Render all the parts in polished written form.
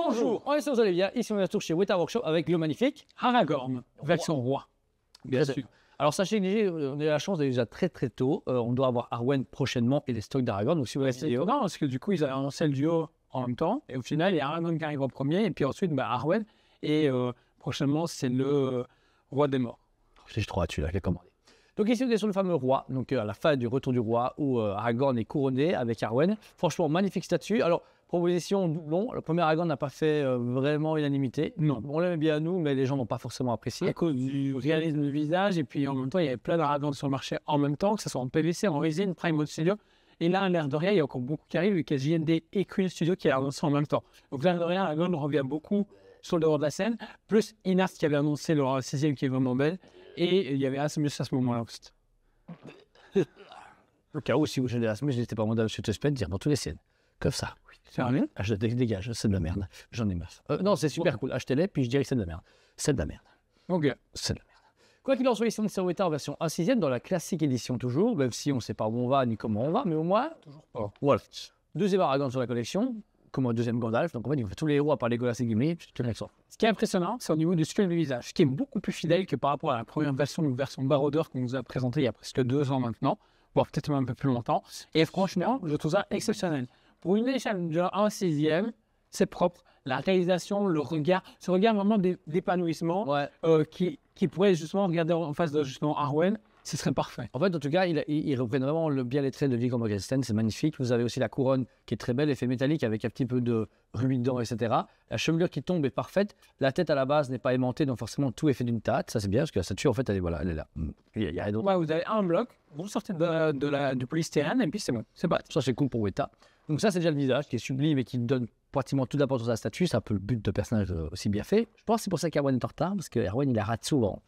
Bonjour, on est sur Olivia, ici on est retour chez Weta Workshop avec le magnifique Aragorn, version roi. Bien sûr. Alors sachez que on a la chance d'aller déjà très tôt, on doit avoir Arwen prochainement et les stocks d'Aragorn, donc si vous restez Non, parce que du coup ils avaient annoncé le duo en même temps, et au final il y a Aragorn qui arrive en premier, et puis ensuite Arwen, et prochainement c'est le roi des morts. J'ai trop hâte, celui-là, je l'ai commandé. Donc ici on est sur le fameux roi, donc à la fin du retour du roi où Aragorn est couronné avec Arwen. Franchement magnifique statue. Alors proposition doublon, le premier Aragorn n'a pas fait vraiment unanimité. Non. On l'aimait bien nous, mais les gens n'ont pas forcément apprécié. À cause du réalisme du visage, et puis en même temps il y avait plein d'Aragorn sur le marché en même temps, que ce soit en PVC, en résine, Prime Mode Studio. Et là, l'air de rien, il y a encore beaucoup qui arrivent, avec JND et Queen Studio qui a annoncé en même temps. Donc l'air de rien, Aragorn revient beaucoup sur le devant de la scène, plus Inast qui avait annoncé leur 6e qui est vraiment belle, et il y avait Asmus à ce moment-là aussi. Au cas où, si vous gênez Asmus, n'hésitez pas à demander à M. Tuspet de dire dans tous les scènes. Comme ça. Sérieux? Je dégage, c'est de la merde. J'en ai marre. Non, c'est super cool. Achetez-les, puis je dirais que c'est de la merde. C'est de la merde. Ok. C'est de la merde. Quoi qu'il en soit, ici on est sur Weta en version 1/6 dans la classique édition toujours, même si on ne sait pas où on va ni comment on va, mais au moins. Toujours pas. Voilà. Deuxième Aragorn sur la collection, comme un deuxième Gandalf. Donc en fait, il fait tous les héros à part Legolas et Gimli. C'est une excellente. Ce qui est impressionnant, c'est au niveau du sculpte du visage, qui est beaucoup plus fidèle que par rapport à la première version, une version baroudeur qu'on nous a présentée il y a presque 2 ans maintenant, voire peut-être même un peu plus longtemps. Et franchement, je trouve ça exceptionnel. Pour une échelle de 1/6, c'est propre. La réalisation, le regard, ce regard vraiment d'épanouissement Ouais. qui pourrait justement regarder en face de justement Arwen, ce serait parfait. En fait, en tout cas, il reprend vraiment bien les traits de Viggo Mortensen, c'est magnifique. Vous avez aussi la couronne qui est très belle, effet métallique avec un petit peu de rubis dedans, etc. La chevelure qui tombe est parfaite. La tête à la base n'est pas aimantée, donc forcément tout est fait d'une tatte. Ça c'est bien parce que la statue, en fait, elle est là. Il y a rien d'autre. Ouais, vous avez un bloc, vous sortez du polystyrène et puis c'est bon, c'est pas. Ça c'est cool pour Weta. Donc ça c'est déjà le visage qui est sublime et qui donne pratiquement toute l'importance à la statue. C'est un peu le but de personnage aussi bien fait. Je pense que c'est pour ça qu'Arwen est en retard, parce que Arwen il la rate souvent.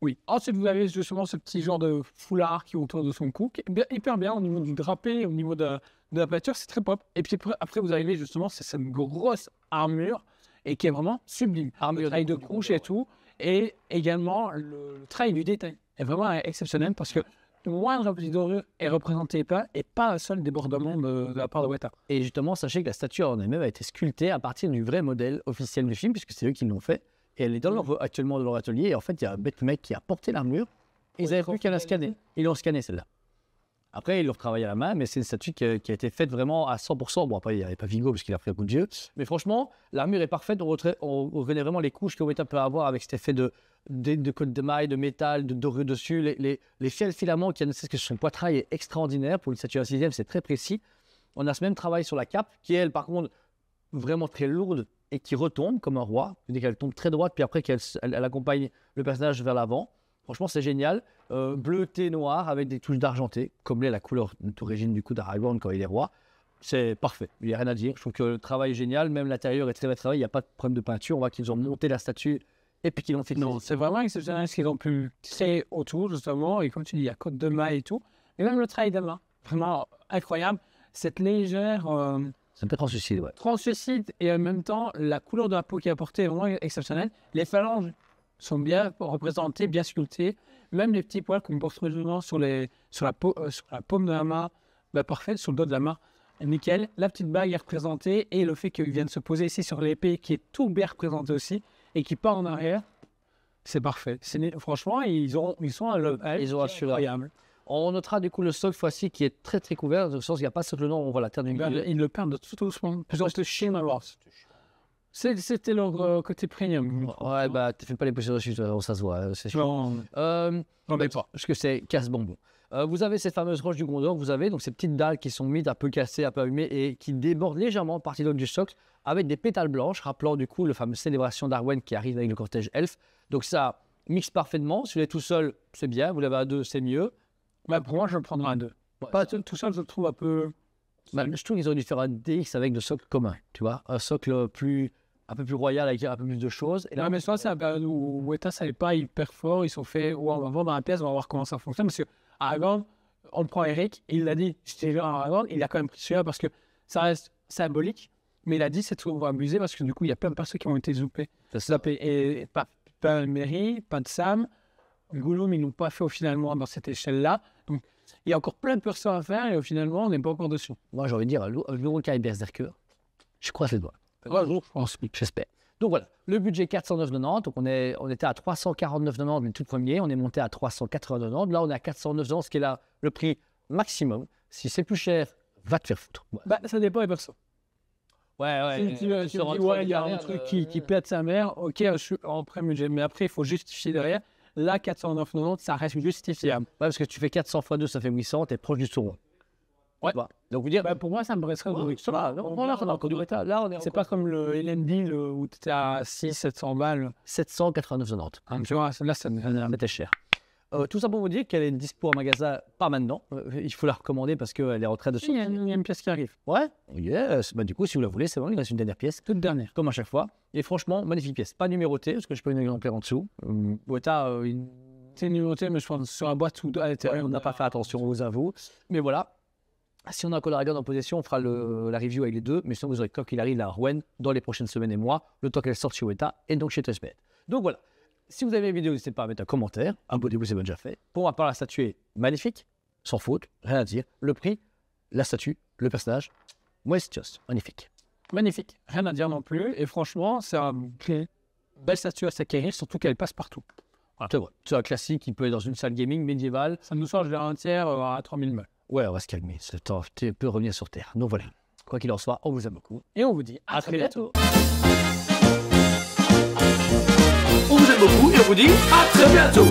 Oui. Ensuite, vous avez justement ce petit genre de foulard qui est autour de son cou, qui est hyper bien au niveau du drapé, au niveau de la peinture, c'est très pop. Et puis après, vous arrivez justement, c'est cette grosse armure et qui est vraiment sublime. Armure Le travail de couche et tout, et également le travail du détail est vraiment exceptionnel parce que le moindre petit dorure est représenté pas et pas un seul débordement de la part de Weta. Et justement, sachez que la statue en elle-même a été sculptée à partir du vrai modèle officiel du film, puisque c'est eux qui l'ont fait. Et elle est actuellement dans leur atelier. Et en fait, il y a un bête mec qui a porté l'armure. Et ils n'avaient plus qu'à la scanner. Ils l'ont scanné celle-là. Après, ils l'ont retravaillé à la main, mais c'est une statue qui a été faite vraiment à 100%. Bon, après, il n'y avait pas Viggo parce qu'il a pris un coup de dieu. Mais franchement, l'armure est parfaite. On reconnaît vraiment les couches que Weta peut avoir avec cet effet de colle de maille, de métal, de dorure dessus. Les fiers filaments qui annoncent que son poitrail est extraordinaire. Pour une statue à 6e, c'est très précis. On a ce même travail sur la cape, qui est, elle, par contre, vraiment très lourde et qui retombe comme un roi. Dès qu'elle tombe très droite, puis après elle accompagne le personnage vers l'avant. Franchement, c'est génial. Bleuté noir avec des touches d'argenté, comme l'est la couleur d'origine du coup d'Aragorn quand il est roi. C'est parfait. Il n'y a rien à dire. Je trouve que le travail est génial. Même l'intérieur est très bien travaillé. Il n'y a pas de problème de peinture. On voit qu'ils ont monté la statue et puis qu'ils l'ont fixée. Non, c'est vraiment exceptionnel ce qu'ils ont pu créer autour, justement. Et comme tu dis, il y a côte de maille et tout. Et même le travail de main, vraiment incroyable. Cette légère C'est un peu translucide, ouais. translucide et en même temps, la couleur de la peau qui est apportée est vraiment exceptionnelle. Les phalanges sont bien représentées, bien sculptées. Même les petits poils qu'on porte souvent sur la paume de la main, parfait, sur le dos de la main, nickel. La petite bague est représentée et le fait qu'ils viennent se poser ici sur l'épée qui est tout bien représenté aussi et qui part en arrière, c'est parfait. Franchement, ils sont à level Ils ont assuré. incroyable. On notera du coup le stock fois-ci qui est très très couvert, dans le sens qu'il n'y a pas ce que le nom, on voit la terre du milieu. Ils le perdent tout doucement. Plus de Chine alors. C'était leur côté premium. Ouais, bah, tu fais pas les poussières dessus, ça se voit. C'est chiant. Non, mais pas. Parce que c'est casse-bonbon. Vous avez cette fameuse roche du Gondor, vous avez donc ces petites dalles qui sont mises un peu cassées, un peu allumées et qui débordent légèrement en partie du socle avec des pétales blanches, rappelant du coup la fameuse célébration d'Arwen qui arrive avec le cortège elfe. Donc ça mixe parfaitement. Si vous l'avez tout seul, c'est bien. Vous l'avez à deux, c'est mieux. Bah, pour moi, je le prendrai à 2. Ouais, Pas tout seul, je le trouve un peu. Bah, je trouve qu'ils auraient dû faire un DX avec le socle commun, tu vois, un socle un peu plus royal avec un peu plus de choses. Et là, Non, mais ça, c'est un période où Weta, ça n'est pas hyper fort. Ils sont faits, on va vendre dans la pièce, on va voir comment ça fonctionne. Parce que Aragorn, on le prend Eric, il l'a dit, je t'ai vu Aragorn, il a quand même pris celui-là parce que ça reste symbolique. Mais il a dit, c'est trop abusé parce que du coup, il y a plein de personnes qui ont été zoopées. Et pas Merry, pas de Sam. Gollum, ils n'ont pas fait finalement dans cette échelle-là. Donc, il y a encore plein de personnes à faire et finalement, on n'est pas encore dessus. moi, j'ai envie de dire, Lurokai Berserker, je croise les doigts. Un jour, je pense. J'espère. Donc voilà, le budget 409,90. Donc on était à 349,90 les tout premiers. On est monté à 380,90. Là, on est à 409,90, ce qui est là le prix maximum. Si c'est plus cher, va te faire foutre. Voilà. Bah, ça dépend des personnes. Ouais. Si tu me dis, ouais, il y a un truc qui pète sa mère, ok, je suis en pré-budget. Mais après, il faut justifier derrière. Là, 409,90, ça reste justifiable. Ouais, parce que tu fais 400 x 2, ça fait 800, t'es proche du sauron. Ouais. Donc, vous dire, Bah, pour moi, ça me paraîtrait correct. ça va, là, on a encore du retard. Là, on est C'est pas comme le LND où tu étais à 600-700 balles. 789,90. Tu vois, là, ça C'était cher. Tout ça pour vous dire qu'elle est dispo en magasin, pas maintenant. Il faut la recommander parce qu'elle est en train de Il y a sortir. une pièce qui arrive. Ouais, yes. Bah, du coup, si vous la voulez, c'est bon, il reste une dernière pièce, Toute dernière. comme à chaque fois. Et franchement, magnifique pièce. Pas numérotée, parce que je peux une exemplaire en dessous. Boîta, C'est numéroté, mais je pense sur la boîte ou à l'intérieur. on n'a pas fait attention, on vous avoue. Mais voilà. Si on a un Colaragon en possession, on fera la review avec les deux. Mais sinon, vous aurez quoi qu'il arrive la Rouen dans les prochaines semaines et mois, le temps qu'elle sorte chez Weta et donc chez Tresped. Donc voilà. Si vous avez aimé la vidéo, n'hésitez pas à mettre un commentaire. Abonnez-vous, c'est déjà fait. Pour ma part, la statue est magnifique, sans faute, rien à dire. Le prix, la statue, le personnage, moi, c'est just magnifique. Magnifique. Rien à dire non plus. Et franchement, c'est une belle statue à s'acquérir, surtout qu'elle passe partout. Voilà. C'est vrai. C'est un classique qui peut être dans une salle gaming médiévale. Ça nous change d'un tiers à 3000 balles. Ouais, on va se calmer. C'est temps, tu peux revenir sur Terre. Donc voilà. Quoi qu'il en soit, on vous aime beaucoup. Et on vous dit à très bientôt. On vous aime beaucoup et on vous dit à très bientôt.